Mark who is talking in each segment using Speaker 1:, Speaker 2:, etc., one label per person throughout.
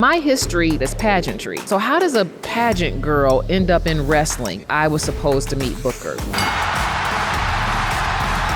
Speaker 1: My history is pageantry. So how does a pageant girl end up in wrestling? I was supposed to meet Booker.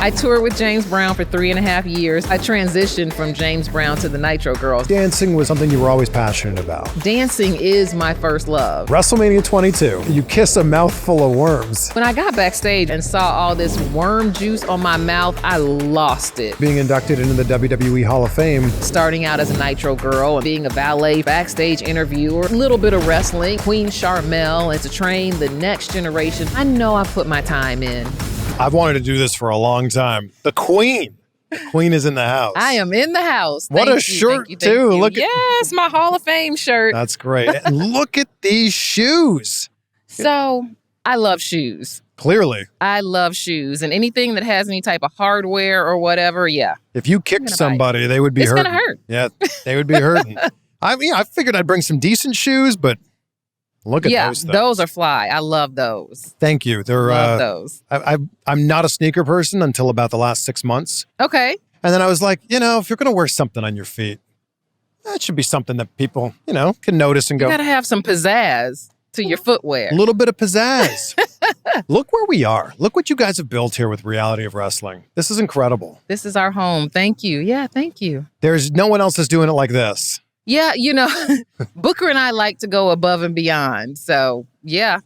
Speaker 1: I toured with James Brown for 3.5 years. I transitioned from James Brown to the Nitro Girls.
Speaker 2: Dancing was something you were always passionate about.
Speaker 1: Dancing is my first love.
Speaker 2: Wrestlemania 22, you kiss a mouthful of worms.
Speaker 1: When I got backstage and saw all this worm juice on my mouth, I lost it.
Speaker 2: Being inducted into the WWE Hall of Fame.
Speaker 1: Starting out as a Nitro girl and being a valet, backstage interviewer, a little bit of wrestling, Queen Sharmell, and to train the next generation. I know I put my time in.
Speaker 2: I've wanted to do this for a long time. The Queen. The Queen is in the house.
Speaker 1: I am in the house.
Speaker 2: What a shirt, too. Look
Speaker 1: yes, my Hall of Fame shirt.
Speaker 2: That's great. And look at these shoes.
Speaker 1: So, I love shoes.
Speaker 2: Clearly.
Speaker 1: I love shoes. And anything that has any type of hardware or whatever, yeah.
Speaker 2: If you kicked somebody, they would be hurting.
Speaker 1: It's going to hurt.
Speaker 2: Yeah, they would be hurting. I figured I'd bring some decent shoes, but look at those things.
Speaker 1: Those are fly. I love those.
Speaker 2: Thank you. They're
Speaker 1: love those.
Speaker 2: I'm not a sneaker person until about the last 6 months.
Speaker 1: Okay.
Speaker 2: And then I was like, if you're going to wear something on your feet, that should be something that people, can notice and go.
Speaker 1: You got to have some pizzazz to your footwear.
Speaker 2: A little bit of pizzazz. Look where we are. Look what you guys have built here with Reality of Wrestling. This is incredible.
Speaker 1: This is our home. Thank you. Yeah, thank you.
Speaker 2: There's no one else that's doing it like this.
Speaker 1: Yeah, Booker and I like to go above and beyond. So, yeah.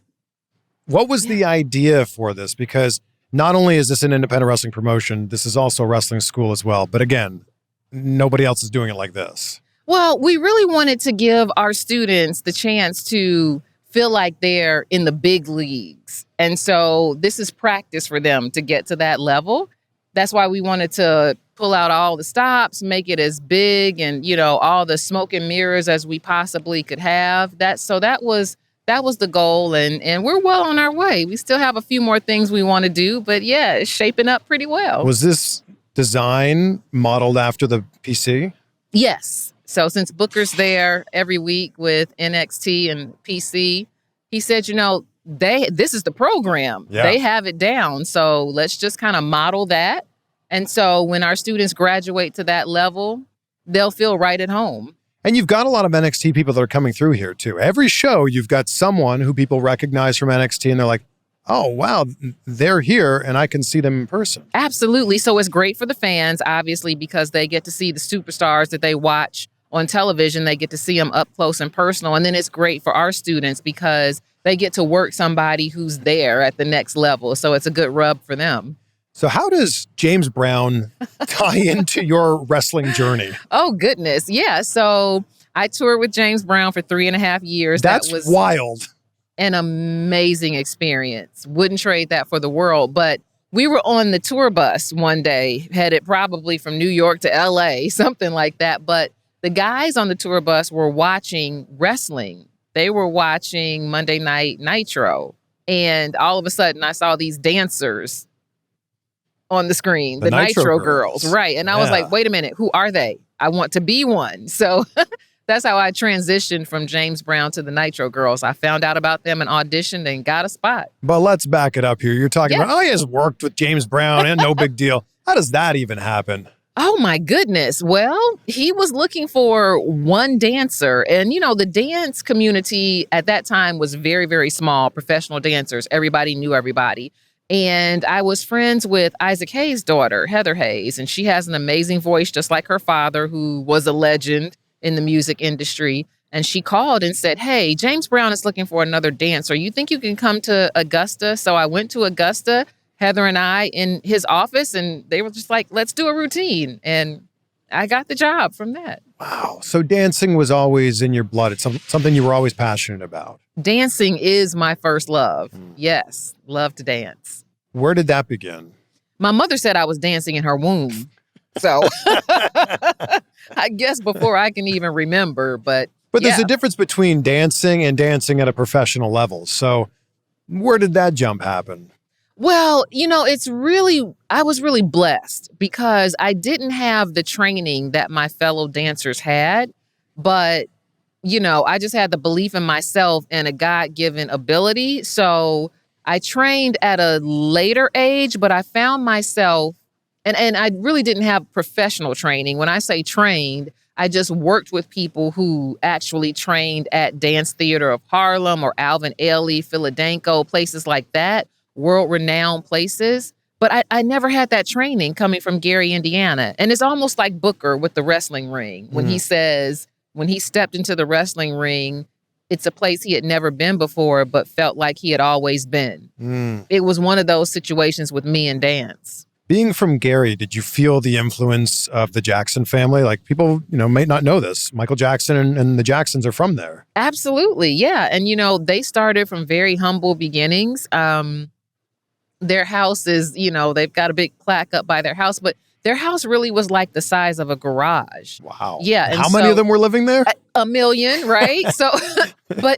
Speaker 2: What was the idea for this? Because not only is this an independent wrestling promotion, this is also a wrestling school as well. But again, nobody else is doing it like this.
Speaker 1: Well, we really wanted to give our students the chance to feel like they're in the big leagues. And so this is practice for them to get to that level. That's why we wanted to pull out all the stops, make it as big and, all the smoke and mirrors as we possibly could have. That was the goal, and we're well on our way. We still have a few more things we want to do, but yeah, it's shaping up pretty well.
Speaker 2: Was this design modeled after the PC?
Speaker 1: Yes. So since Booker's there every week with NXT and PC, he said, this is the program.
Speaker 2: Yeah.
Speaker 1: They have it down. So let's just kind of model that. And so when our students graduate to that level, they'll feel right at home.
Speaker 2: And you've got a lot of NXT people that are coming through here, too. Every show, you've got someone who people recognize from NXT, and they're like, oh, wow, they're here, and I can see them in person.
Speaker 1: Absolutely. So it's great for the fans, obviously, because they get to see the superstars that they watch on television. They get to see them up close and personal. And then it's great for our students because they get to work somebody who's there at the next level. So it's a good rub for them.
Speaker 2: So how does James Brown tie into your wrestling journey?
Speaker 1: Oh, goodness. Yeah. So I toured with James Brown for 3.5 years.
Speaker 2: That's
Speaker 1: that was
Speaker 2: wild.
Speaker 1: An amazing experience. Wouldn't trade that for the world. But we were on the tour bus one day, headed probably from New York to LA, something like that. But the guys on the tour bus were watching wrestling. They were watching Monday Night Nitro. And all of a sudden, I saw these dancers on the screen, the Nitro Girls. Right. And I was like, wait a minute, who are they? I want to be one. So that's how I transitioned from James Brown to the Nitro Girls. I found out about them and auditioned and got a spot.
Speaker 2: But let's back it up here. You're talking about, he has worked with James Brown and no big deal. How does that even happen?
Speaker 1: Oh, my goodness. Well, he was looking for one dancer. And, the dance community at that time was very, very small. Professional dancers. Everybody knew everybody. And I was friends with Isaac Hayes' daughter, Heather Hayes, and she has an amazing voice, just like her father, who was a legend in the music industry. And she called and said, hey, James Brown is looking for another dancer. You think you can come to Augusta? So I went to Augusta, Heather and I, in his office, and they were just like, let's do a routine. And I got the job from that.
Speaker 2: Wow. So dancing was always in your blood. It's something you were always passionate about.
Speaker 1: Dancing is my first love. Yes. Love to dance.
Speaker 2: Where did that begin?
Speaker 1: My mother said I was dancing in her womb. So I guess before I can even remember, but
Speaker 2: there's a difference between dancing and dancing at a professional level. So where did that jump happen?
Speaker 1: Well, I was really blessed because I didn't have the training that my fellow dancers had, but, I just had the belief in myself and a God-given ability. So I trained at a later age, but I found myself, and I really didn't have professional training. When I say trained, I just worked with people who actually trained at Dance Theater of Harlem or Alvin Ailey, Philadelphia, places like that, world-renowned places. But I never had that training coming from Gary, Indiana. And it's almost like Booker with the wrestling ring when he says, when he stepped into the wrestling ring, it's a place he had never been before, but felt like he had always been. It was one of those situations with me and dance.
Speaker 2: Being from Gary, did you feel the influence of the Jackson family? Like people, may not know this. Michael Jackson and the Jacksons are from there.
Speaker 1: Absolutely. Yeah. And, they started from very humble beginnings. Their house is, they've got a big plaque up by their house, but their house really was like the size of a garage.
Speaker 2: Wow.
Speaker 1: Yeah. And
Speaker 2: how many of them were living there?
Speaker 1: A million, right?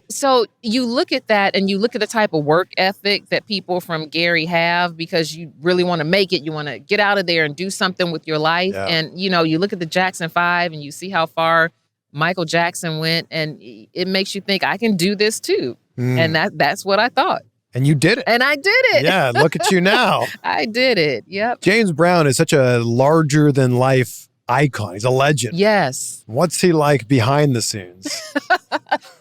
Speaker 1: So you look at that and you look at the type of work ethic that people from Gary have because you really want to make it. You want to get out of there and do something with your life. Yeah. And, you look at the Jackson 5 and you see how far Michael Jackson went and it makes you think I can do this too. And that's what I thought.
Speaker 2: And you did it.
Speaker 1: And I did it.
Speaker 2: Yeah, look at you now.
Speaker 1: I did it. Yep.
Speaker 2: James Brown is such a larger than life icon. He's a legend.
Speaker 1: Yes.
Speaker 2: What's he like behind the scenes?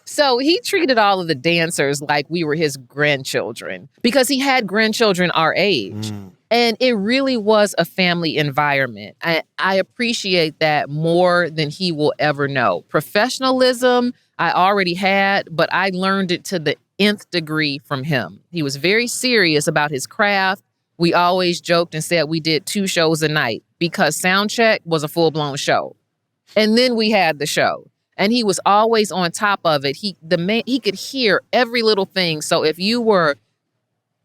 Speaker 1: So he treated all of the dancers like we were his grandchildren because he had grandchildren our age. And it really was a family environment. I appreciate that more than he will ever know. Professionalism, I already had, but I learned it to the nth degree from him. He was very serious about his craft. We always joked and said we did 2 shows a night because sound check was a full-blown show. And then we had the show. And he was always on top of it. He could hear every little thing. So if you were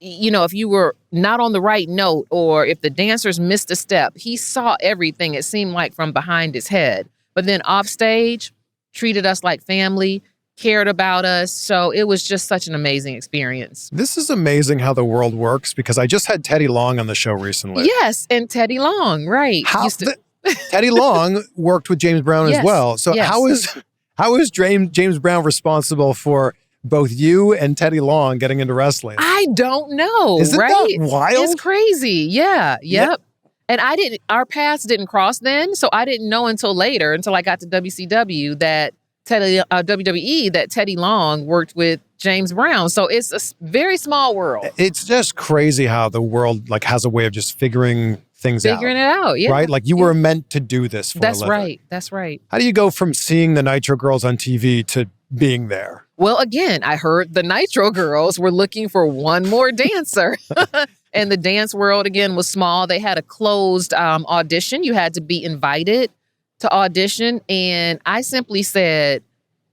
Speaker 1: not on the right note or if the dancers missed a step, he saw everything, it seemed like, from behind his head. But then off stage, treated us like family, cared about us. So it was just such an amazing experience.
Speaker 2: This is amazing how the world works because I just had Teddy Long on the show recently.
Speaker 1: Yes, and Teddy Long, right.
Speaker 2: Teddy Long worked with James Brown as well. So how is James Brown responsible for both you and Teddy Long getting into wrestling?
Speaker 1: I don't know.
Speaker 2: Isn't that wild?
Speaker 1: It's crazy. Yeah. Yep. And our paths didn't cross then. So I didn't know until later, until I got to WCW WWE that Teddy Long worked with James Brown. So it's a very small world.
Speaker 2: It's just crazy how the world has a way of just figuring things out.
Speaker 1: Figuring it out, yeah.
Speaker 2: Right? Like you were meant to do this for a living.
Speaker 1: That's right.
Speaker 2: How do you go from seeing the Nitro Girls on TV to being there?
Speaker 1: Well, again, I heard the Nitro Girls were looking for one more dancer. And the dance world, again, was small. They had a closed audition. You had to be invited to audition. And I simply said,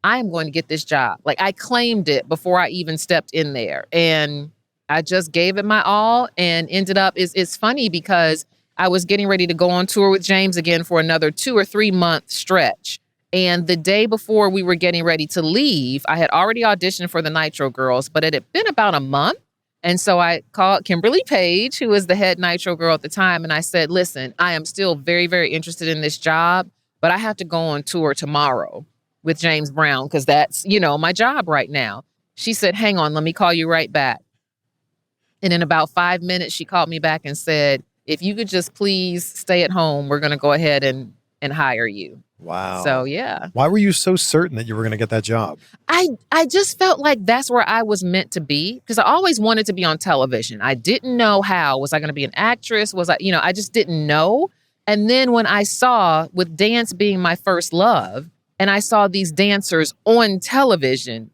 Speaker 1: I am going to get this job. Like I claimed it before I even stepped in there. And I just gave it my all and ended up, it's funny because I was getting ready to go on tour with James again for another 2 or 3 month stretch. And the day before we were getting ready to leave, I had already auditioned for the Nitro Girls, but it had been about a month. And so I called Kimberly Page, who was the head Nitro Girl at the time. And I said, listen, I am still very, very interested in this job, but I have to go on tour tomorrow with James Brown because that's, my job right now. She said, hang on, let me call you right back. And in about 5 minutes, she called me back and said, if you could just please stay at home, we're going to go ahead and hire you.
Speaker 2: Wow.
Speaker 1: So, yeah.
Speaker 2: Why were you so certain that you were going to get that job?
Speaker 1: I just felt like that's where I was meant to be because I always wanted to be on television. I didn't know how. Was I going to be an actress? I just didn't know. And then when I saw, with dance being my first love, and I saw these dancers on television,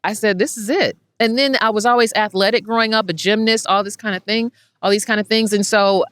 Speaker 1: I said, this is it. And then I was always athletic growing up, a gymnast, all these kind of things. And so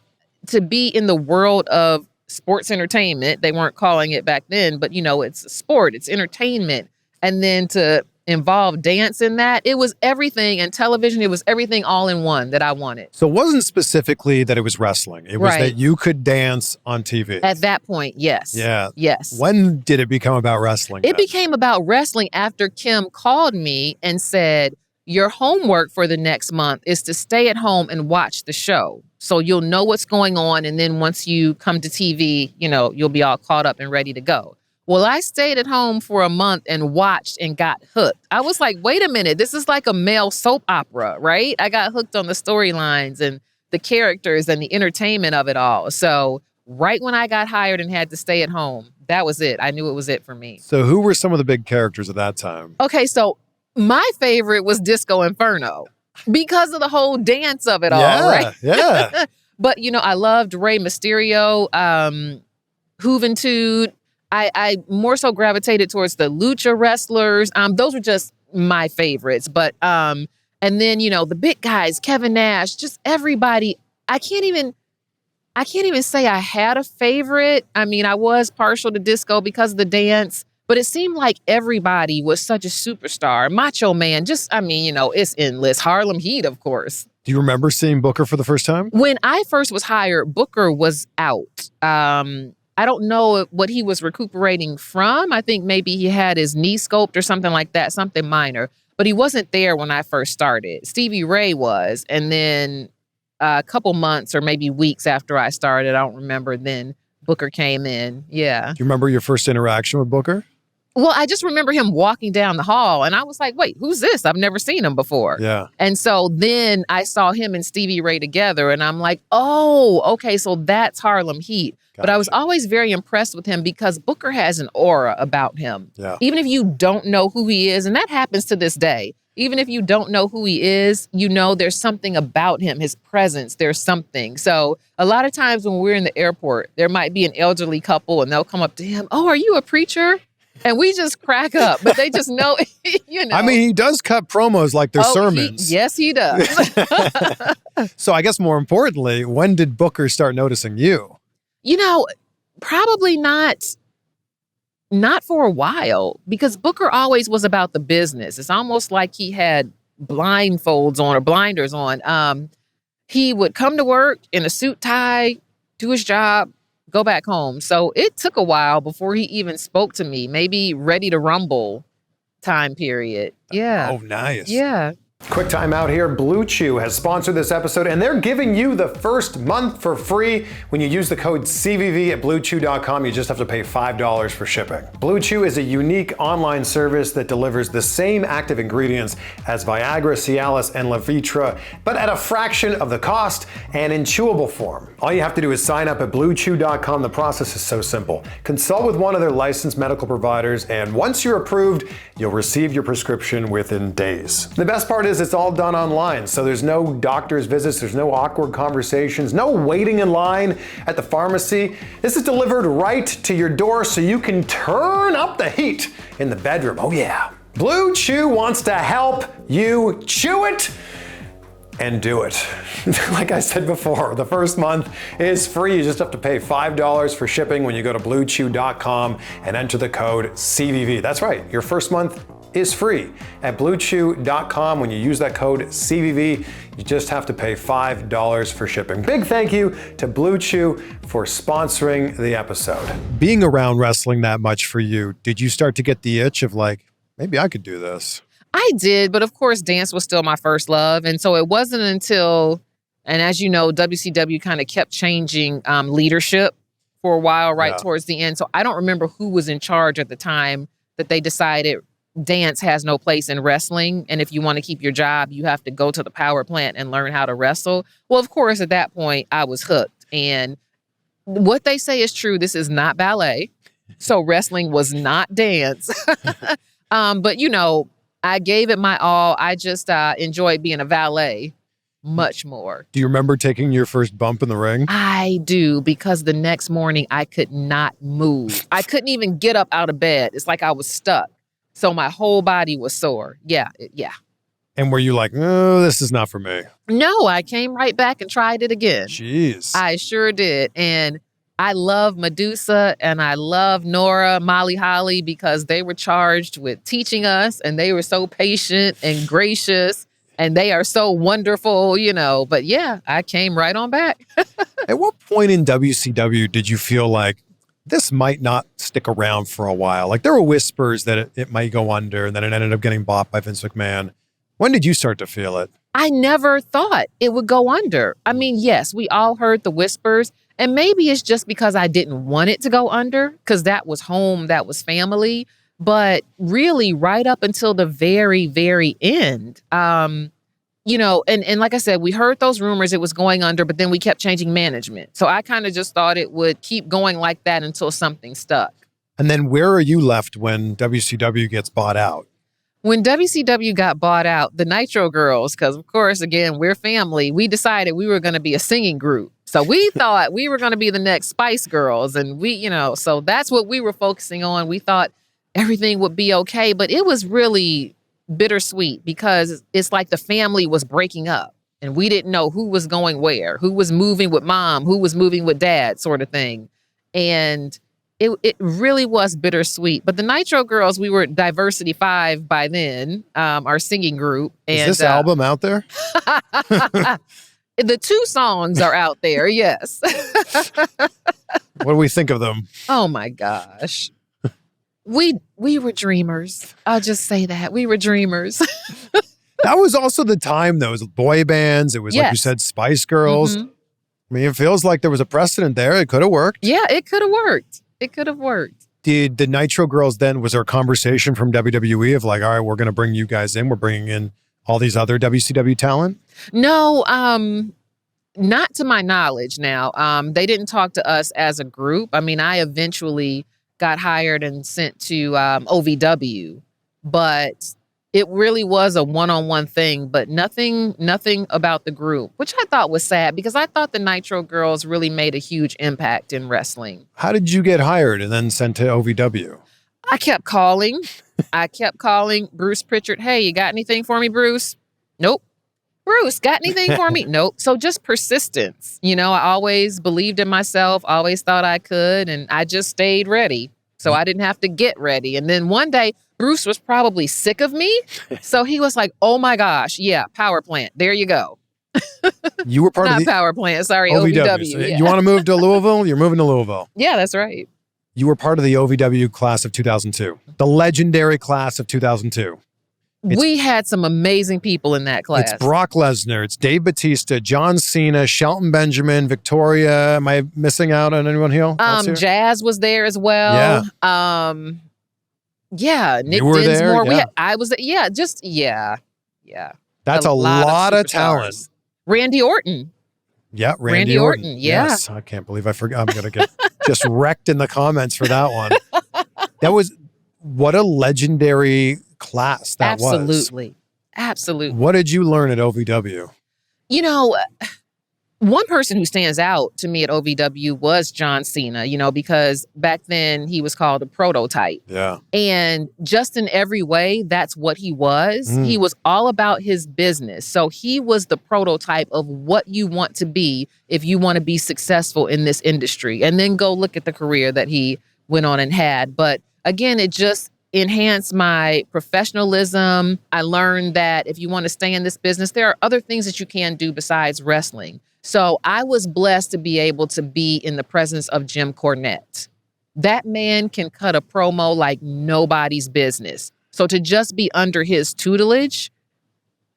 Speaker 1: to be in the world of sports entertainment, they weren't calling it back then, but it's sport, it's entertainment. And then to involve dance in that, it was everything, and television, it was everything all in one that I wanted.
Speaker 2: So it wasn't specifically that it was wrestling. It was that you could dance on TV.
Speaker 1: At that point, yes.
Speaker 2: Yeah.
Speaker 1: Yes.
Speaker 2: When did it become about wrestling?
Speaker 1: It became about wrestling after Kim called me and said, your homework for the next month is to stay at home and watch the show. So you'll know what's going on. And then once you come to TV, you'll be all caught up and ready to go. Well, I stayed at home for a month and watched and got hooked. I was like, wait a minute, this is like a male soap opera, right? I got hooked on the storylines and the characters and the entertainment of it all. So right when I got hired and had to stay at home, That was it. I knew it was it for me.
Speaker 2: So who were some of the big characters at that time?
Speaker 1: Okay, so my favorite was Disco Inferno because of the whole dance of it all, right?
Speaker 2: Yeah.
Speaker 1: But, I loved Rey Mysterio, Juventud. I more so gravitated towards the lucha wrestlers. Those were just my favorites. But, and then, the big guys, Kevin Nash, just everybody. I can't even say I had a favorite. I mean, I was partial to Disco because of the dance, but it seemed like everybody was such a superstar. Macho Man, it's endless. Harlem Heat, of course.
Speaker 2: Do you remember seeing Booker for the first time?
Speaker 1: When I first was hired, Booker was out. I don't know what he was recuperating from. I think maybe he had his knee scoped or something like that, something minor. But he wasn't there when I first started. Stevie Ray was. And then a couple months or maybe weeks after I started, I don't remember, then Booker came in. Yeah.
Speaker 2: Do you remember your first interaction with Booker?
Speaker 1: Well, I just remember him walking down the hall and I was like, wait, who's this? I've never seen him before.
Speaker 2: Yeah.
Speaker 1: And so then I saw him and Stevie Ray together and I'm like, oh, okay, so that's Harlem Heat. Gotcha. But I was always very impressed with him because Booker has an aura about him.
Speaker 2: Yeah.
Speaker 1: Even if you don't know who he is, and that happens to this day, even if you don't know who he is, there's something about him, his presence, there's something. So a lot of times when we're in the airport, there might be an elderly couple and they'll come up to him, oh, are you a preacher? And we just crack up, but they just know,
Speaker 2: I mean, he does cut promos like their sermons.
Speaker 1: Yes, he does.
Speaker 2: So I guess more importantly, when did Booker start noticing you?
Speaker 1: Probably not for a while because Booker always was about the business. It's almost like he had blindfolds on or blinders on. He would come to work in a suit, tie, do his job, go back home. So it took a while before he even spoke to me, maybe Ready to Rumble time period. Yeah.
Speaker 2: Oh, nice.
Speaker 1: Yeah.
Speaker 3: Quick time out here. Blue Chew has sponsored this episode and they're giving you the first month for free when you use the code CVV at BlueChew.com. You just have to pay $5 for shipping. Blue Chew is a unique online service that delivers the same active ingredients as Viagra, Cialis, and Levitra, but at a fraction of the cost and in chewable form. All you have to do is sign up at BlueChew.com. The process is so simple. Consult with one of their licensed medical providers, and once you're approved, you'll receive your prescription within days. The best part is it's all done online, so there's no doctor's visits, there's no awkward conversations, no waiting in line at the pharmacy. This is delivered right to your door so you can turn up the heat in the bedroom. Oh yeah. Blue Chew wants to help you chew it and do it. Like I said before, the first month is free. You just have to pay $5 for shipping when you go to BlueChew.com and enter the code CVV. That's right, your first month is free at BlueChew.com. When you use that code CVV, you just have to pay $5 for shipping. Big thank you to Blue Chew for sponsoring the episode.
Speaker 2: Being around wrestling that much for you, did you start to get the itch of like, maybe I could do this?
Speaker 1: I did, but of course, dance was still my first love. And so it wasn't until, and as you know, WCW kind of kept changing leadership for a while, right towards the end. So I don't remember who was in charge at the time that they decided dance has no place in wrestling. And if you want to keep your job, you have to go to the power plant and learn how to wrestle. Well, of course, at that point, I was hooked. And what they say is true. This is not ballet. So wrestling was not dance. But, I gave it my all. I just enjoyed being a valet much more.
Speaker 2: Do you remember taking your first bump in the ring?
Speaker 1: I do, because the next morning I could not move. I couldn't even get up out of bed. It's like I was stuck. So my whole body was sore. Yeah.
Speaker 2: And were you like, oh, this is not for me?
Speaker 1: No, I came right back and tried it again.
Speaker 2: Jeez.
Speaker 1: I sure did. And I love Medusa and I love Nora, Molly Holly, because they were charged with teaching us and they were so patient and gracious and they are so wonderful, But yeah, I came right on back.
Speaker 2: At what point in WCW did you feel like this might not stick around for a while? Like there were whispers that it might go under and then it ended up getting bought by Vince McMahon. When did you start to feel it?
Speaker 1: I never thought it would go under. I mean, yes, we all heard the whispers. And maybe it's just because I didn't want it to go under, because that was home, that was family. But really, right up until the very, very end, and like I said, we heard those rumors it was going under, but then we kept changing management. So I kind of just thought it would keep going like that until something stuck.
Speaker 2: And then where are you left when WCW gets bought out?
Speaker 1: When WCW got bought out, the Nitro Girls, because of course, again, we're family, we decided we were going to be a singing group. So we thought we were going to be the next Spice Girls. And so that's what we were focusing on. We thought everything would be okay. But it was really bittersweet because it's like the family was breaking up and we didn't know who was going where, who was moving with mom, who was moving with dad, sort of thing. And it really was bittersweet. But the Nitro Girls, we were Diversity 5 by then, our singing group. And,
Speaker 2: is this album out there?
Speaker 1: The 2 songs are out there, yes.
Speaker 2: What do we think of them?
Speaker 1: Oh, my gosh. We were dreamers. I'll just say that. We were dreamers.
Speaker 2: That was also the time, though. It was boy bands. It was, like you said, Spice Girls.
Speaker 1: Mm-hmm.
Speaker 2: I mean, it feels like there was a precedent there. It could have worked.
Speaker 1: Yeah, it could have worked. It could have worked.
Speaker 2: Did the Nitro Girls then, was there a conversation from WWE of like, all right, we're going to bring you guys in. We're bringing in all these other WCW talent?
Speaker 1: No, not to my knowledge now. They didn't talk to us as a group. I mean, I eventually got hired and sent to OVW, but it really was a one-on-one thing, but nothing about the group, which I thought was sad because I thought the Nitro Girls really made a huge impact in wrestling.
Speaker 2: How did you get hired and then sent to OVW?
Speaker 1: I kept calling. Bruce Pritchard. Hey, you got anything for me, Bruce? Nope. Bruce, got anything for me? Nope. So just persistence. I always believed in myself, always thought I could, and I just stayed ready. So I didn't have to get ready. And then one day, Bruce was probably sick of me. So he was like, oh my gosh, yeah, power plant. There you go.
Speaker 2: You were part of the
Speaker 1: power plant. Sorry,
Speaker 2: OVW. So you want to move to Louisville? You're moving to Louisville.
Speaker 1: Yeah, that's right.
Speaker 2: You were part of the OVW class of 2002, the legendary class of 2002.
Speaker 1: We had some amazing people in that class.
Speaker 2: It's Brock Lesnar. It's Dave Bautista, John Cena, Shelton Benjamin, Victoria. Am I missing out on anyone here?
Speaker 1: Jazz was there as well. Yeah. Nick
Speaker 2: you were
Speaker 1: Dinsmore.
Speaker 2: there? Yeah.
Speaker 1: I was. Yeah. Yeah.
Speaker 2: That's a lot of talent.
Speaker 1: Randy Orton.
Speaker 2: Yeah, Randy Orton.
Speaker 1: Yeah.
Speaker 2: Yes, I can't believe I forgot. I'm going to get just wrecked in the comments for that one. What a legendary class that was.
Speaker 1: Absolutely.
Speaker 2: What did you learn at OVW?
Speaker 1: One person who stands out to me at OVW was John Cena, because back then he was called a prototype.
Speaker 2: Yeah.
Speaker 1: And just in every way, that's what he was. He was all about his business. So he was the prototype of what you want to be if you want to be successful in this industry. And then go look at the career that he went on and had. But again, it just enhanced my professionalism. I learned that if you want to stay in this business, there are other things that you can do besides wrestling. So I was blessed to be able to be in the presence of Jim Cornette. That man can cut a promo like nobody's business. So to just be under his tutelage,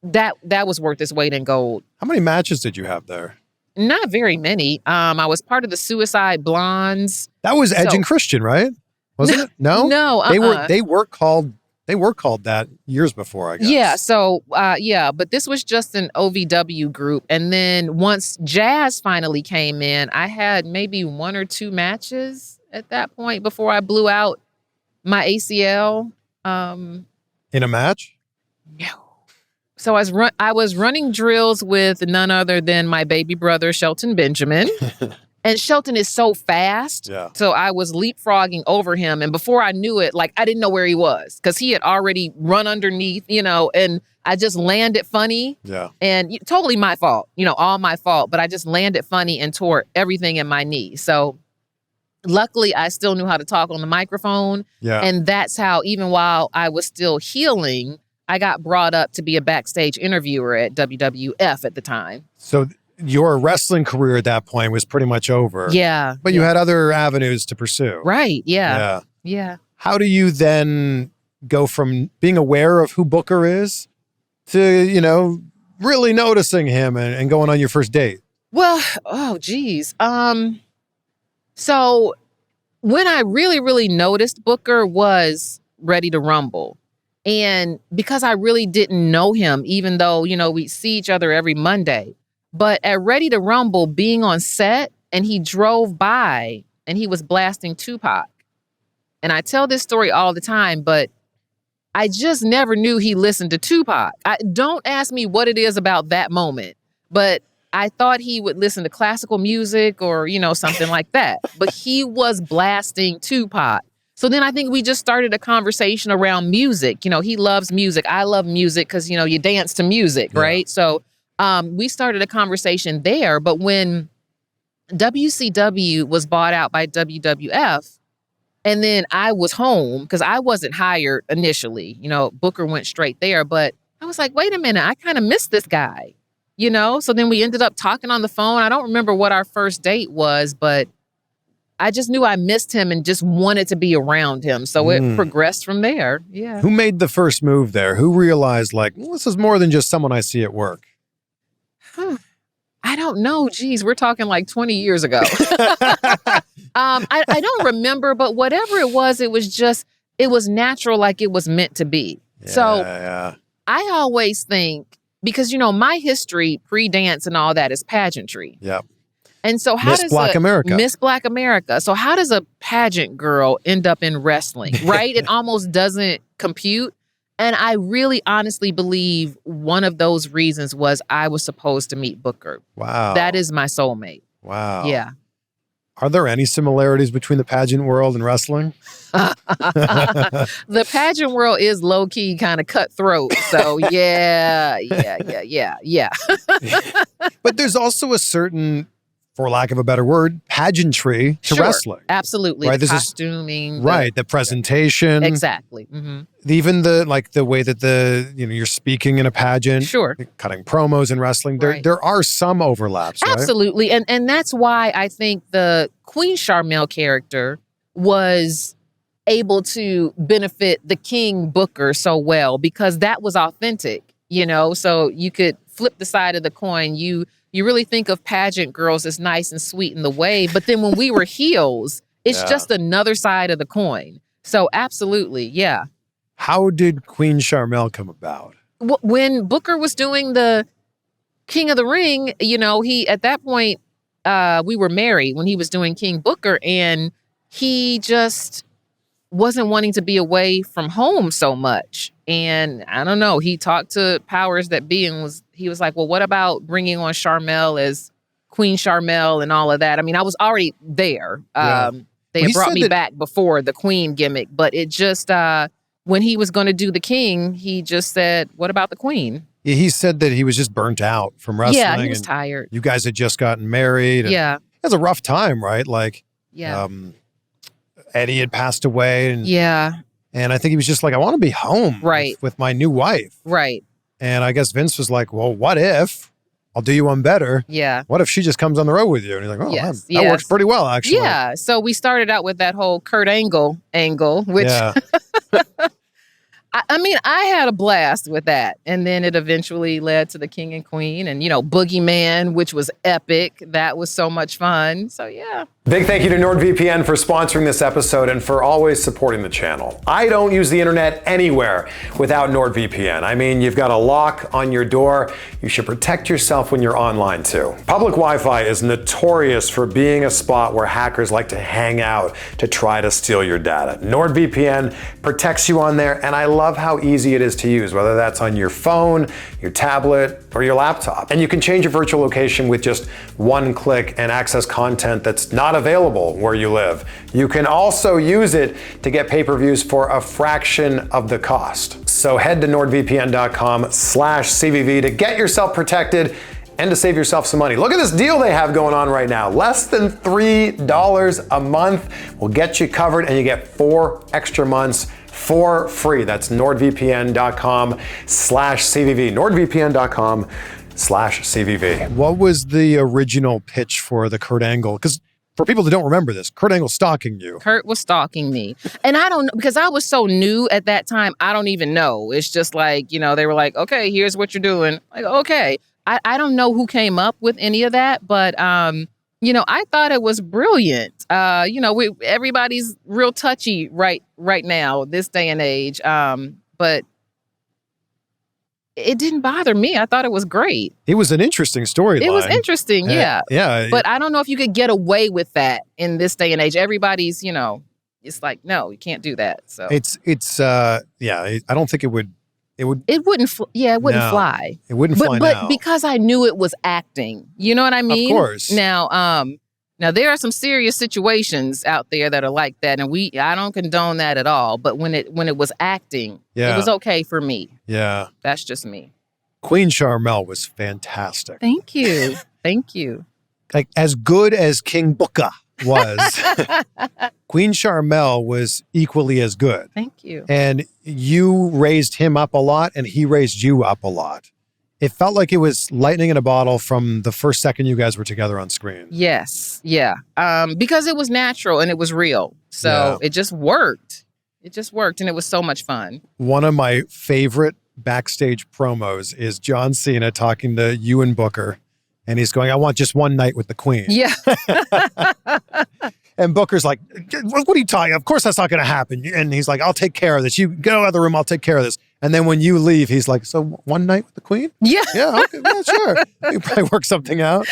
Speaker 1: that was worth its weight in gold.
Speaker 2: How many matches did you have there?
Speaker 1: Not very many. I was part of the Suicide Blondes.
Speaker 2: That was Edge and Christian, right? Wasn't it? No?
Speaker 1: No.
Speaker 2: They were called that years before, I guess.
Speaker 1: Yeah. So, but this was just an OVW group. And then once Jazz finally came in, I had maybe 1 or 2 matches at that point before I blew out my ACL.
Speaker 2: In a match?
Speaker 1: No. So I was running drills with none other than my baby brother, Shelton Benjamin. And Shelton is so fast.
Speaker 2: Yeah.
Speaker 1: So I was leapfrogging over him. And before I knew it, I didn't know where he was because he had already run underneath, and I just landed funny.
Speaker 2: Yeah.
Speaker 1: And totally my fault, all my fault. But I just landed funny and tore everything in my knee. So luckily, I still knew how to talk on the microphone.
Speaker 2: Yeah.
Speaker 1: And that's how, even while I was still healing, I got brought up to be a backstage interviewer at WWF at the time.
Speaker 2: So your wrestling career at that point was pretty much over.
Speaker 1: Yeah.
Speaker 2: But you had other avenues to pursue.
Speaker 1: Right. Yeah.
Speaker 2: How do you then go from being aware of who Booker is to, really noticing him and going on your first date?
Speaker 1: Well, oh, geez. So when I really, really noticed Booker was Ready to Rumble. And because I really didn't know him, even though, we'd see each other every Monday. But at Ready to Rumble, being on set, and he drove by and he was blasting Tupac. And I tell this story all the time, but I just never knew he listened to Tupac. Don't ask me what it is about that moment, but I thought he would listen to classical music or, something like that. But he was blasting Tupac. So then I think we just started a conversation around music. He loves music. I love music because, you dance to music, right? So we started a conversation there. But when WCW was bought out by WWF, and then I was home because I wasn't hired initially, Booker went straight there. But I was like, wait a minute, I kind of missed this guy, So then we ended up talking on the phone. I don't remember what our first date was, but I just knew I missed him and just wanted to be around him. So it progressed from there. Yeah.
Speaker 2: Who made the first move there? Who realized, this is more than just someone I see at work?
Speaker 1: I don't know. Geez, we're talking like 20 years ago. I don't remember, but whatever it was natural, like it was meant to be. I always think, because, my history pre-dance and all that is pageantry.
Speaker 2: Yep.
Speaker 1: And so
Speaker 2: Miss Black America.
Speaker 1: So how does a pageant girl end up in wrestling, right? It almost doesn't compute. And I really honestly believe one of those reasons was I was supposed to meet Booker.
Speaker 2: Wow.
Speaker 1: That is my soulmate.
Speaker 2: Wow.
Speaker 1: Yeah.
Speaker 2: Are there any similarities between the pageant world and wrestling?
Speaker 1: The pageant world is low-key kind of cutthroat. So yeah.
Speaker 2: But there's also a certain, for lack of a better word, pageantry to wrestling.
Speaker 1: Absolutely.
Speaker 2: Right?
Speaker 1: The costuming.
Speaker 2: The presentation.
Speaker 1: Exactly. Mm-hmm.
Speaker 2: Even the way that you're speaking in a pageant.
Speaker 1: Sure.
Speaker 2: Cutting promos in wrestling. There are some overlaps, right?
Speaker 1: Absolutely. And that's why I think the Queen Sharmell character was able to benefit the King Booker so well, because that was authentic, so you could flip the side of the coin. You really think of pageant girls as nice and sweet in the way, but then when we were heels, it's just another side of the coin. So absolutely, yeah.
Speaker 2: How did Queen Sharmell come about?
Speaker 1: When Booker was doing the King of the Ring, he, at that point, we were married when he was doing King Booker, and he just wasn't wanting to be away from home so much. And I don't know, he talked to powers that be and he was like, well, what about bringing on Sharmell as Queen Sharmell and all of that? I mean, I was already there. They had brought me back before the Queen gimmick, but it just, when he was going to do the King, he just said, what about the Queen?
Speaker 2: Yeah, he said that he was just burnt out from wrestling.
Speaker 1: Yeah, he was tired.
Speaker 2: You guys had just gotten married.
Speaker 1: Yeah.
Speaker 2: It was a rough time, right? Eddie had passed away. And I think he was just like, I want to be home with my new wife.
Speaker 1: Right.
Speaker 2: And I guess Vince was like, well, what if? I'll do you one better.
Speaker 1: Yeah.
Speaker 2: What if she just comes on the road with you? And he's like, oh, that works pretty well, actually.
Speaker 1: Yeah. So we started out with that whole Kurt Angle, which I mean, I had a blast with that. And then it eventually led to the King and Queen and, Boogeyman, which was epic. That was so much fun. So, yeah.
Speaker 3: Big thank you to NordVPN for sponsoring this episode and for always supporting the channel. I don't use the internet anywhere without NordVPN. I mean, you've got a lock on your door. You should protect yourself when you're online too. Public Wi-Fi is notorious for being a spot where hackers like to hang out to try to steal your data. NordVPN protects you on there, and I love how easy it is to use, whether that's on your phone, your tablet, or your laptop. And you can change your virtual location with just one click and access content that's not available where you live. You can also use it to get pay-per-views for a fraction of the cost. So head to nordvpn.com/CVV to get yourself protected and to save yourself some money. Look at this deal they have going on right now. Less than $3 a month will get you covered, and you get 4 extra months for free. That's nordvpn.com/CVV. nordvpn.com/CVV.
Speaker 2: What was the original pitch for the Kurt Angle? Because for people that don't remember this, Kurt Angle stalking you.
Speaker 1: Kurt was stalking me. And I don't know, because I was so new at that time, I don't even know. It's just like, they were like, okay, here's what you're doing. Like, okay. I don't know who came up with any of that, but, I thought it was brilliant. Everybody's real touchy right now, this day and age. But it didn't bother me. I thought it was great.
Speaker 2: It was an interesting storyline.
Speaker 1: It was interesting, yeah.
Speaker 2: Yeah.
Speaker 1: But I don't know if you could get away with that in this day and age. Everybody's, it's like, no, you can't do that. So
Speaker 2: I don't think it would.
Speaker 1: It wouldn't fly.
Speaker 2: It wouldn't fly
Speaker 1: but
Speaker 2: now.
Speaker 1: because I knew it was acting. You know what I mean?
Speaker 2: Of course.
Speaker 1: Now there are some serious situations out there that are like that, and I don't condone that at all. But when it was acting, it was okay for me.
Speaker 2: Yeah.
Speaker 1: That's just me.
Speaker 2: Queen Sharmell was fantastic.
Speaker 1: Thank you. Thank you.
Speaker 2: Like as good as King Booker was, Queen Sharmell was equally as good.
Speaker 1: Thank you.
Speaker 2: And you raised him up a lot and he raised you up a lot. It felt like it was lightning in a bottle from the first second you guys were together on screen.
Speaker 1: Yes. Yeah. Because it was natural and it was real. So it just worked. It just worked and it was so much fun.
Speaker 2: One of my favorite backstage promos is John Cena talking to you and Booker. And he's going, I want just one night with the Queen.
Speaker 1: Yeah.
Speaker 2: And Booker's like, what are you talking? Of course that's not going to happen. And he's like, I'll take care of this. You go out of the room, I'll take care of this. And then when you leave, he's like, so one night with the Queen?
Speaker 1: Yeah.
Speaker 2: Yeah, okay, yeah, sure. You probably work something out.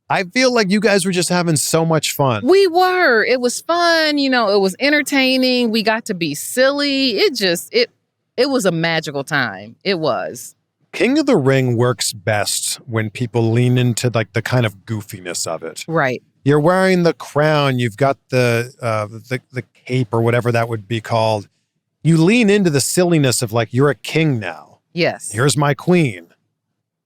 Speaker 2: I feel like you guys were just having so much fun.
Speaker 1: We were. It was fun. You know, it was entertaining. We got to be silly. It was a magical time. It was.
Speaker 2: King of the Ring works best when people lean into like the kind of goofiness of it.
Speaker 1: Right.
Speaker 2: You're wearing the crown. You've got the cape or whatever that would be called. You lean into the silliness of like, you're a king now.
Speaker 1: Yes.
Speaker 2: Here's my queen.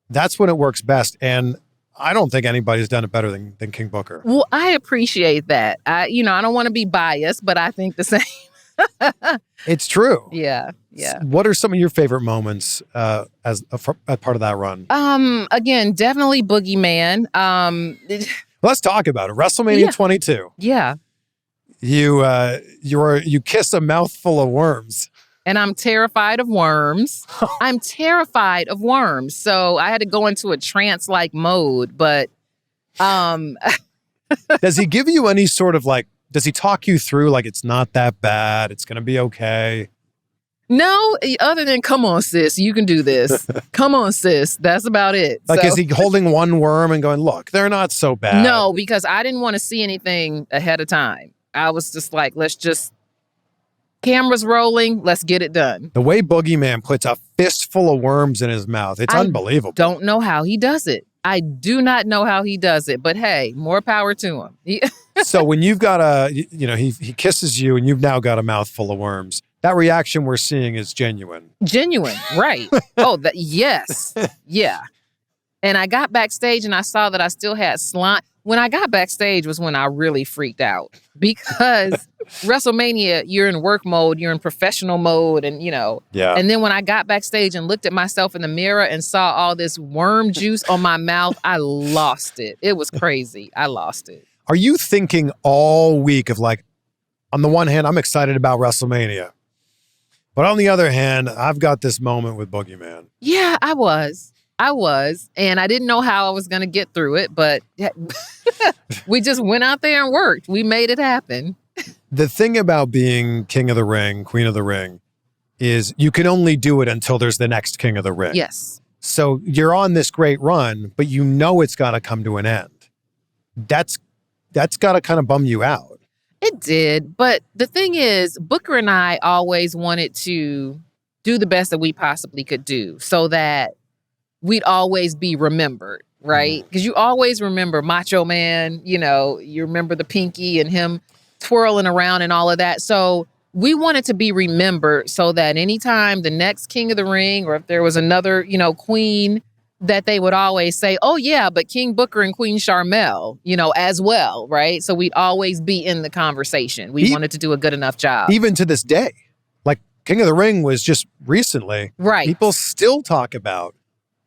Speaker 2: That's when it works best. And I don't think anybody's done it better than King Booker.
Speaker 1: Well, I appreciate that. I don't want to be biased, but I think the same.
Speaker 2: It's true.
Speaker 1: Yeah. Yeah.
Speaker 2: What are some of your favorite moments as part of that run?
Speaker 1: Again, definitely Boogeyman.
Speaker 2: Let's talk about it. WrestleMania 22.
Speaker 1: Yeah.
Speaker 2: You kiss a mouthful of worms.
Speaker 1: And I'm terrified of worms. I'm terrified of worms. So I had to go into a trance-like mode, but
Speaker 2: does he give you any sort of like, does he talk you through like it's not that bad, it's going to be okay?
Speaker 1: No, other than come on, sis, you can do this. Come on, sis. That's about it.
Speaker 2: Like, is he holding one worm and going, look, they're not so bad?
Speaker 1: No, because I didn't want to see anything ahead of time. I was just like, cameras rolling, let's get it done.
Speaker 2: The way Boogeyman puts a fistful of worms in his mouth, it's unbelievable.
Speaker 1: Don't know how he does it. I do not know how he does it, but hey, more power to him.
Speaker 2: So when you've got he kisses you and you've now got a mouthful of worms, that reaction we're seeing is genuine.
Speaker 1: Genuine, right. Yes. Yeah. And I got backstage and I saw that I still had slime. When I got backstage was when I really freaked out because WrestleMania, you're in work mode, you're in professional mode, and
Speaker 2: Yeah.
Speaker 1: And then when I got backstage and looked at myself in the mirror and saw all this worm juice on my mouth, I lost it. It was crazy. I lost it.
Speaker 2: Are you thinking all week of like, on the one hand, I'm excited about WrestleMania, but on the other hand, I've got this moment with Boogeyman?
Speaker 1: Yeah, I was. And I didn't know how I was going to get through it, but we just went out there and worked. We made it happen.
Speaker 2: The thing about being King of the Ring, Queen of the Ring, is you can only do it until there's the next King of the Ring.
Speaker 1: Yes.
Speaker 2: So you're on this great run, but you know it's got to come to an end. That's got to kind of bum you out.
Speaker 1: It did. But the thing is, Booker and I always wanted to do the best that we possibly could do so that we'd always be remembered, right? Because you always remember Macho Man, you remember the pinky and him twirling around and all of that. So we wanted to be remembered so that anytime the next King of the Ring or if there was another, queen, that they would always say, oh yeah, but King Booker and Queen Sharmell, as well, right? So we'd always be in the conversation. We wanted to do a good enough job.
Speaker 2: Even to this day, like King of the Ring was just recently.
Speaker 1: Right.
Speaker 2: People still talk about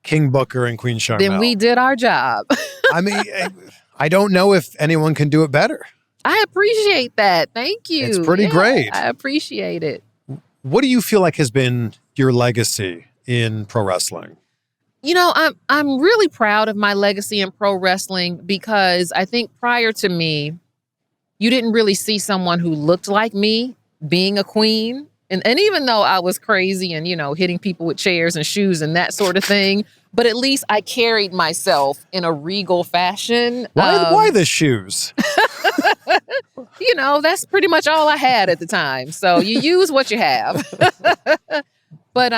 Speaker 2: King Booker and Queen Sharmell.
Speaker 1: Then we did our job.
Speaker 2: I mean, I don't know if anyone can do it better.
Speaker 1: I appreciate that. Thank you.
Speaker 2: It's pretty great.
Speaker 1: I appreciate it.
Speaker 2: What do you feel like has been your legacy in pro wrestling?
Speaker 1: I'm really proud of my legacy in pro wrestling because I think prior to me, you didn't really see someone who looked like me being a queen. And even though I was crazy and, hitting people with chairs and shoes and that sort of thing, but at least I carried myself in a regal fashion.
Speaker 2: Why the shoes?
Speaker 1: you know, that's pretty much all I had at the time. So you use what you have. But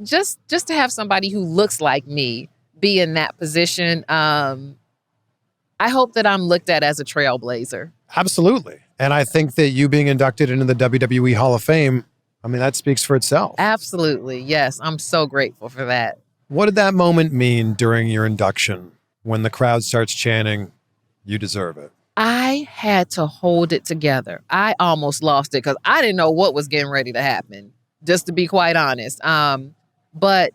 Speaker 1: just to have somebody who looks like me be in that position, I hope that I'm looked at as a trailblazer.
Speaker 2: Absolutely. And I think that you being inducted into the WWE Hall of Fame, I mean, that speaks for itself.
Speaker 1: Absolutely. Yes. I'm so grateful for that.
Speaker 2: What did that moment mean during your induction when the crowd starts chanting, "You deserve it"?
Speaker 1: I had to hold it together. I almost lost it because I didn't know what was getting ready to happen, just to be quite honest. But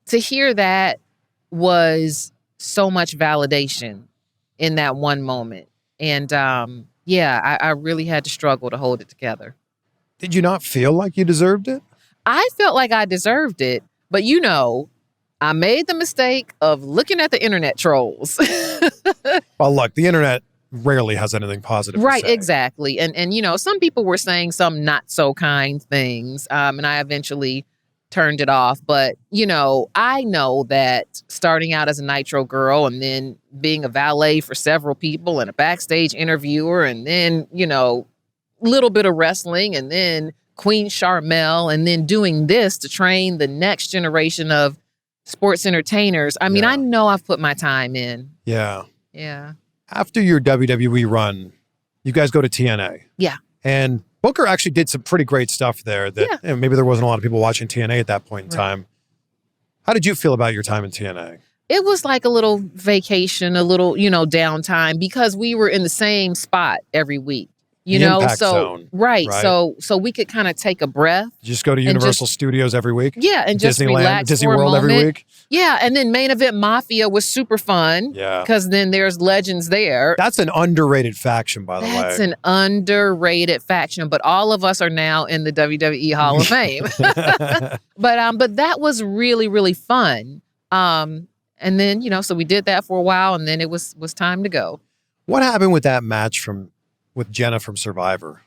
Speaker 1: to hear that was so much validation in that one moment. And I really had to struggle to hold it together.
Speaker 2: Did you not feel like you deserved it?
Speaker 1: I felt like I deserved it, but you know, I made the mistake of looking at the internet trolls.
Speaker 2: Well, look, the internet rarely has anything positive
Speaker 1: Right,
Speaker 2: to say.
Speaker 1: exactly. And you know, some people were saying some not so kind things, and I eventually turned it off. But, you know that starting out as a Nitro girl and then being a valet for several people and a backstage interviewer and then, you know, little bit of wrestling and then Queen Sharmell and then doing this to train the next generation of sports entertainers. I mean, I know I've put my time in.
Speaker 2: Yeah.
Speaker 1: Yeah.
Speaker 2: After your WWE run, you guys go to TNA.
Speaker 1: Yeah.
Speaker 2: And Booker actually did some pretty great stuff there that you know, maybe there wasn't a lot of people watching TNA at that point in time. How did you feel about your time in TNA?
Speaker 1: It was like a little vacation, a little, you know, downtime because we were in the same spot every week. You know,
Speaker 2: Impact
Speaker 1: so
Speaker 2: Zone,
Speaker 1: right.
Speaker 2: right?
Speaker 1: So we could kind of take a breath.
Speaker 2: You just go to Universal Studios every week?
Speaker 1: Yeah, and just
Speaker 2: Disneyland,
Speaker 1: relax
Speaker 2: Disney
Speaker 1: for a
Speaker 2: World
Speaker 1: moment.
Speaker 2: every week?
Speaker 1: Yeah, and then Main Event Mafia was super fun.
Speaker 2: Yeah.
Speaker 1: Because then there's legends there.
Speaker 2: That's an underrated faction, by the way.
Speaker 1: That's an underrated faction, but all of us are now in the WWE Hall of Fame. But that was really, really fun. And then, you know, so we did that for a while and then it was time to go.
Speaker 2: What happened with that match with Jenna from Survivor?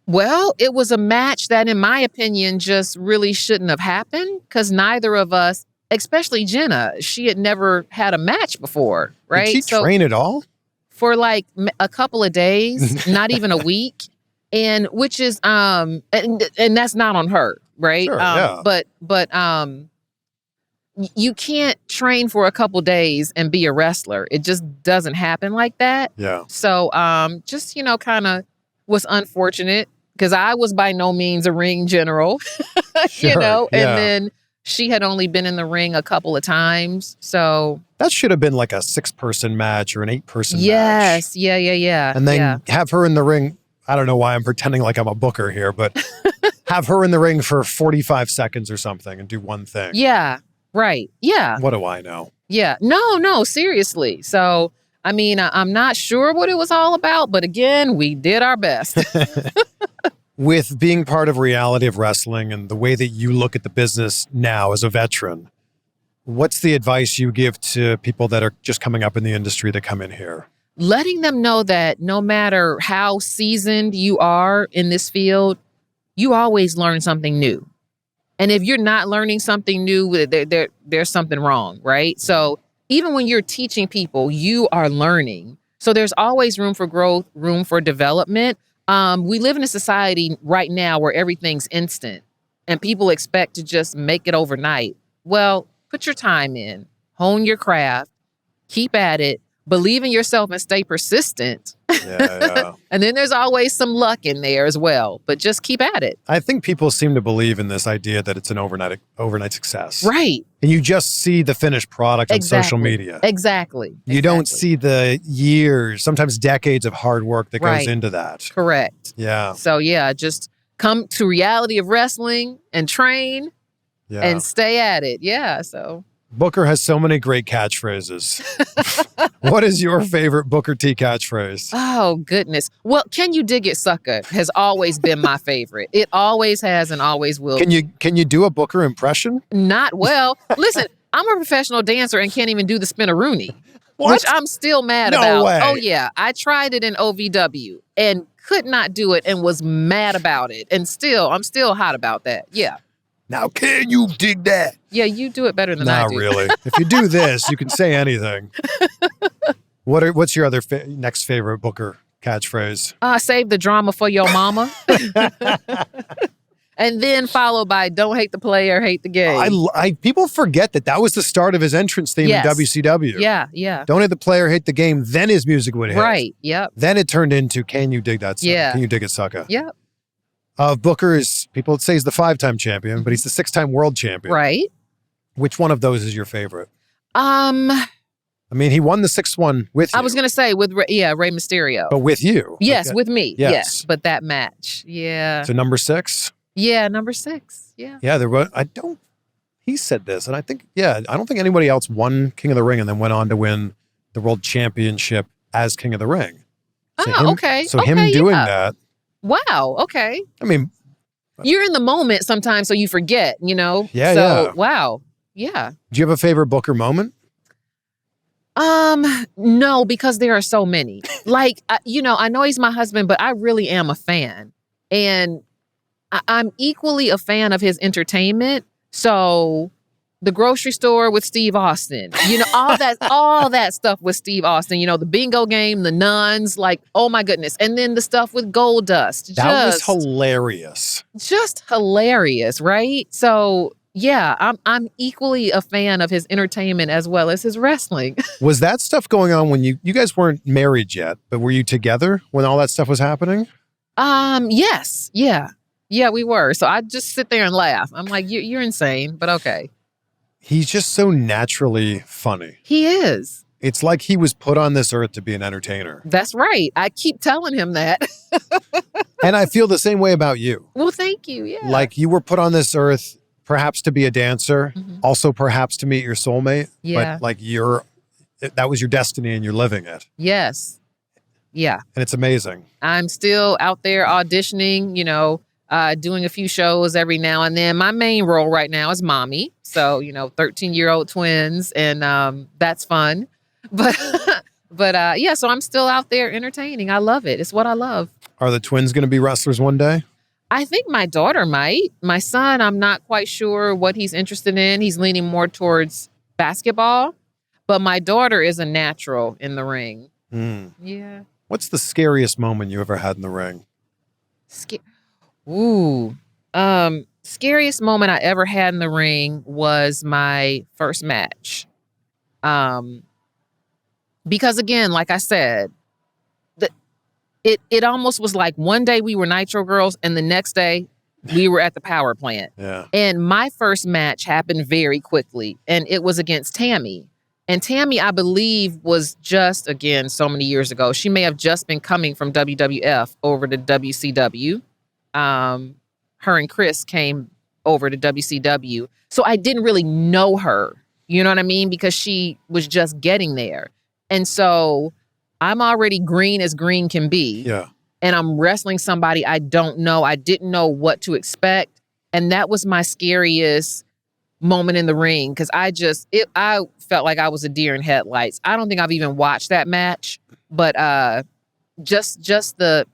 Speaker 1: Well, it was a match that, in my opinion, just really shouldn't have happened because neither of us, especially Jenna, she had never had a match before, right?
Speaker 2: Did she train at all?
Speaker 1: For like a couple of days, not even a week, and which is and that's not on her, right?
Speaker 2: Sure, yeah.
Speaker 1: But you can't train for a couple days and be a wrestler. It just doesn't happen like that.
Speaker 2: Yeah.
Speaker 1: So just, you know, kind of was unfortunate because I was by no means a ring general,
Speaker 2: Sure,
Speaker 1: you know, and
Speaker 2: yeah.
Speaker 1: then she had only been in the ring a couple of times. So
Speaker 2: That should have been like a 6-person match or an 8-person match.
Speaker 1: yes, yeah.
Speaker 2: And then have her in the ring. I don't know why I'm pretending like I'm a booker here, but have her in the ring for 45 seconds or something and do one thing.
Speaker 1: Yeah, right. Yeah.
Speaker 2: What do I know?
Speaker 1: Yeah. No, seriously. So, I mean, I'm not sure what it was all about, but again, we did our best.
Speaker 2: With being part of reality of wrestling and the way that you look at the business now as a veteran, what's the advice you give to people that are just coming up in the industry that come in here?
Speaker 1: Letting them know that no matter how seasoned you are in this field, you always learn something new. And if you're not learning something new, there's something wrong, right? So even when you're teaching people, you are learning. So there's always room for growth, room for development. We live in a society right now where everything's instant and people expect to just make it overnight. Well, put your time in, hone your craft, keep at it, believe in yourself and stay persistent.
Speaker 2: Yeah.
Speaker 1: And then there's always some luck in there as well, but just keep at it.
Speaker 2: I think people seem to believe in this idea that it's an overnight success.
Speaker 1: Right.
Speaker 2: And you just see the finished product on social media.
Speaker 1: Exactly.
Speaker 2: You don't see the years, sometimes decades of hard work that goes into that.
Speaker 1: Correct.
Speaker 2: Yeah.
Speaker 1: So yeah, just come to reality of wrestling and train and stay at it. Yeah. So
Speaker 2: Booker has so many great catchphrases. What is your favorite Booker T catchphrase?
Speaker 1: oh goodness. Well, can you dig it, sucker? Has always been my favorite. It always has and always will.
Speaker 2: Can you do a Booker impression?
Speaker 1: Not well. Listen, I'm a professional dancer and can't even do the spin-a-rooney.
Speaker 2: What?
Speaker 1: Which I'm still mad
Speaker 2: No
Speaker 1: about.
Speaker 2: way.
Speaker 1: Oh yeah, I tried it in OVW and could not do it and was mad about it. And I'm still hot about that. Yeah.
Speaker 2: Now, can you dig that?
Speaker 1: Yeah, you do it better than I
Speaker 2: Not
Speaker 1: do.
Speaker 2: really. If you do this, you can say anything. What's your other next favorite Booker catchphrase?
Speaker 1: Save the drama for your mama. And then followed by don't hate the player, hate the game.
Speaker 2: People forget that was the start of his entrance theme in WCW.
Speaker 1: Yeah.
Speaker 2: Don't hate the player, hate the game. Then his music would hit.
Speaker 1: Right, yep.
Speaker 2: Then it turned into Can You Dig That Sucker?
Speaker 1: Yeah.
Speaker 2: Can You Dig It Sucker?
Speaker 1: Yep.
Speaker 2: Booker is, people say he's the 5-time champion, but he's the 6-time world champion.
Speaker 1: Right.
Speaker 2: Which one of those is your favorite?
Speaker 1: I
Speaker 2: mean, he won the 6th one with you.
Speaker 1: I was going to say with Rey Mysterio.
Speaker 2: But with you.
Speaker 1: Yes, with me.
Speaker 2: Yes.
Speaker 1: Yes. But that match. Yeah.
Speaker 2: So number 6?
Speaker 1: Yeah, number 6. Yeah.
Speaker 2: Yeah, he said this, and I don't think anybody else won King of the Ring and then went on to win the world championship as King of the Ring. So
Speaker 1: okay.
Speaker 2: So him doing that.
Speaker 1: Wow. Okay.
Speaker 2: I mean,
Speaker 1: you're in the moment sometimes, so you forget,
Speaker 2: Yeah,
Speaker 1: yeah. Wow. Yeah.
Speaker 2: Do you have a favorite Booker moment?
Speaker 1: No, because there are so many. Like, I know he's my husband, but I really am a fan. And I'm equally a fan of his entertainment. So the grocery store with Steve Austin, all that stuff with Steve Austin, the bingo game, the nuns, like, oh my goodness. And then the stuff with Goldust.
Speaker 2: That was hilarious.
Speaker 1: Just hilarious, right? So yeah, I'm equally a fan of his entertainment as well as his wrestling.
Speaker 2: Was that stuff going on when you guys weren't married yet, but were you together when all that stuff was happening?
Speaker 1: Yes. Yeah. Yeah, we were. So I just sit there and laugh. I'm like, you're insane, but okay.
Speaker 2: He's just so naturally funny.
Speaker 1: He is.
Speaker 2: It's like he was put on this earth to be an entertainer.
Speaker 1: That's right. I keep telling him that.
Speaker 2: And I feel the same way about you.
Speaker 1: Well, thank you. Yeah.
Speaker 2: Like you were put on this earth perhaps to be a dancer, also perhaps to meet your soulmate.
Speaker 1: Yeah.
Speaker 2: But like that was your destiny and you're living it.
Speaker 1: Yes. Yeah.
Speaker 2: And it's amazing.
Speaker 1: I'm still out there auditioning, doing a few shows every now and then. My main role right now is mommy. So, 13-year-old twins, and that's fun. But yeah, so I'm still out there entertaining. I love it. It's what I love.
Speaker 2: Are the twins going to be wrestlers one day?
Speaker 1: I think my daughter might. My son, I'm not quite sure what he's interested in. He's leaning more towards basketball. But my daughter is a natural in the ring. Yeah.
Speaker 2: What's the scariest moment you ever had in the ring?
Speaker 1: Scariest moment I ever had in the ring was my first match. Because again, like I said, it almost was like one day we were Nitro Girls and the next day we were at the power plant.
Speaker 2: Yeah.
Speaker 1: And my first match happened very quickly, and it was against Tammy. And Tammy, I believe, was just, again, so many years ago. She may have just been coming from WWF over to WCW. Her and Chris came over to WCW. So I didn't really know her, you know what I mean? Because she was just getting there. And so I'm already green as green can be.
Speaker 2: Yeah.
Speaker 1: And I'm wrestling somebody I don't know. I didn't know what to expect. And that was my scariest moment in the ring, because I felt like I was a deer in headlights. I don't think I've even watched that match, but just the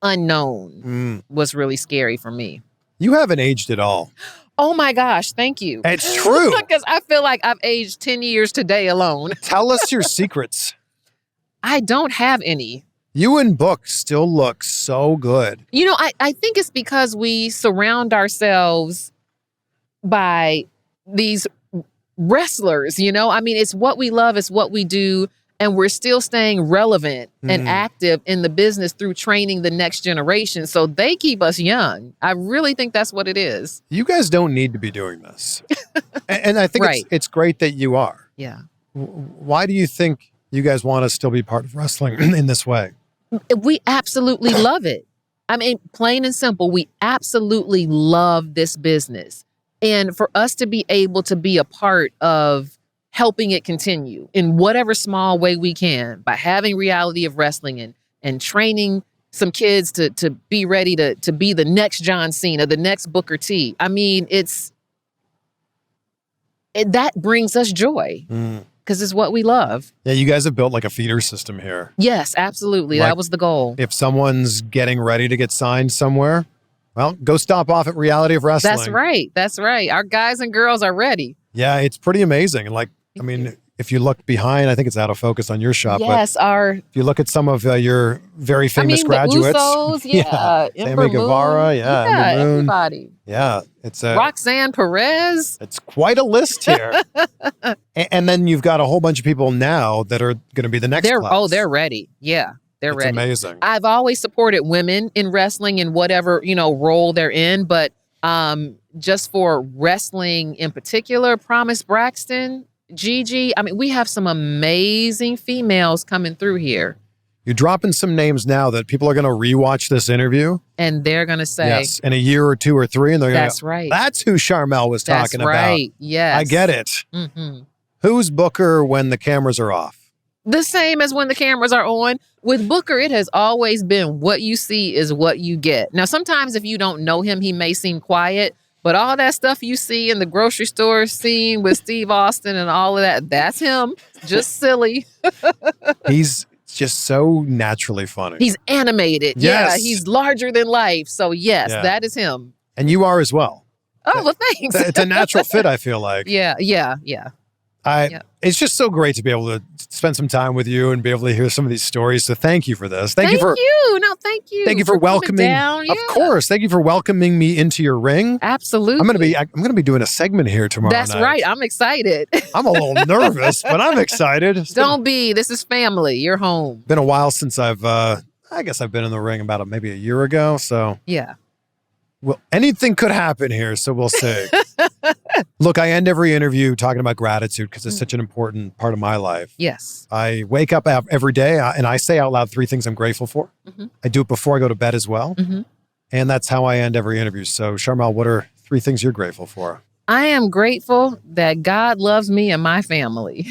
Speaker 1: unknown was really scary for me.
Speaker 2: You haven't aged at all.
Speaker 1: Oh my gosh, thank you.
Speaker 2: It's true.
Speaker 1: Because I feel like I've aged 10 years today alone.
Speaker 2: Tell us your secrets.
Speaker 1: I don't have any.
Speaker 2: You and Book still look so good.
Speaker 1: I think it's because we surround ourselves by these wrestlers, I mean, it's what we love, it's what we do, and we're still staying relevant and active in the business through training the next generation. So they keep us young. I really think that's what it is.
Speaker 2: You guys don't need to be doing this. And I think it's great that you are.
Speaker 1: Yeah.
Speaker 2: Why do you think you guys want to still be part of wrestling in this way?
Speaker 1: We absolutely love it. I mean, plain and simple, we absolutely love this business. And for us to be able to be a part of helping it continue in whatever small way we can by having Reality of Wrestling and training some kids to be ready to be the next John Cena, the next Booker T. I mean, that brings us joy because it's what we love.
Speaker 2: Yeah, you guys have built like a feeder system here.
Speaker 1: Yes, absolutely.
Speaker 2: Like,
Speaker 1: that was the goal.
Speaker 2: If someone's getting ready to get signed somewhere, well, go stop off at Reality of Wrestling.
Speaker 1: That's right. That's right. Our guys and girls are ready.
Speaker 2: Yeah, it's pretty amazing. And like, I mean, if you look behind, I think it's out of focus on your shot.
Speaker 1: Yes,
Speaker 2: but if you look at some of your very famous graduates.
Speaker 1: The Usos, yeah.
Speaker 2: Sammy Guevara, Ember Moon.
Speaker 1: Everybody.
Speaker 2: Yeah. It's
Speaker 1: Roxanne Perez.
Speaker 2: It's quite a list here. And then you've got a whole bunch of people now that are going to be the next class.
Speaker 1: Oh, they're ready. Yeah. They're ready.
Speaker 2: Amazing.
Speaker 1: I've always supported women in wrestling in whatever, role they're in. But just for wrestling in particular, Promise Braxton, Gigi, we have some amazing females coming through here.
Speaker 2: You're dropping some names now that people are going to rewatch this interview.
Speaker 1: And they're going to say,
Speaker 2: yes, in a year or two or three. And they're going to go,
Speaker 1: right.
Speaker 2: That's who Sharmell was talking about.
Speaker 1: That's right. Yes.
Speaker 2: I get it.
Speaker 1: Mm-hmm.
Speaker 2: Who's Booker when the cameras are off?
Speaker 1: The same as when the cameras are on. With Booker, it has always been what you see is what you get. Now, sometimes if you don't know him, he may seem quiet. But all that stuff you see in the grocery store scene with Steve Austin and all of that, that's him. Just silly.
Speaker 2: He's just so naturally funny.
Speaker 1: He's animated.
Speaker 2: Yes.
Speaker 1: Yeah, he's larger than life. So, yes, that is him.
Speaker 2: And you are as well.
Speaker 1: Oh, well, thanks.
Speaker 2: It's a natural fit, I feel like.
Speaker 1: Yeah.
Speaker 2: It's just so great to be able to spend some time with you and be able to hear some of these stories. So thank you for this. Thank you.
Speaker 1: Thank you.
Speaker 2: Thank you for welcoming.
Speaker 1: Down. Yeah.
Speaker 2: Of course. Thank you for welcoming me into your ring.
Speaker 1: Absolutely.
Speaker 2: I'm going to be doing a segment here tomorrow night.
Speaker 1: That's right. I'm excited.
Speaker 2: I'm a little nervous, but I'm excited.
Speaker 1: Don't be. This is family. You're home.
Speaker 2: Been a while since I guess I've been in the ring about maybe a year ago. So
Speaker 1: yeah.
Speaker 2: Well, anything could happen here, so we'll see. Look, I end every interview talking about gratitude because it's such an important part of my life.
Speaker 1: Yes.
Speaker 2: I wake up every day and I say out loud 3 things I'm grateful for. Mm-hmm. I do it before I go to bed as well. Mm-hmm. And that's how I end every interview. So, Sharmell, what are 3 things you're grateful for?
Speaker 1: I am grateful that God loves me and my family.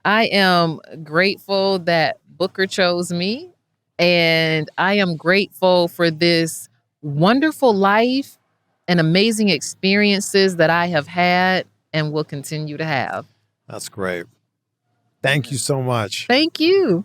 Speaker 1: I am grateful that Booker chose me. And I am grateful for this wonderful life and amazing experiences that I have had and will continue to have.
Speaker 2: That's great. Thank you so much.
Speaker 1: Thank you.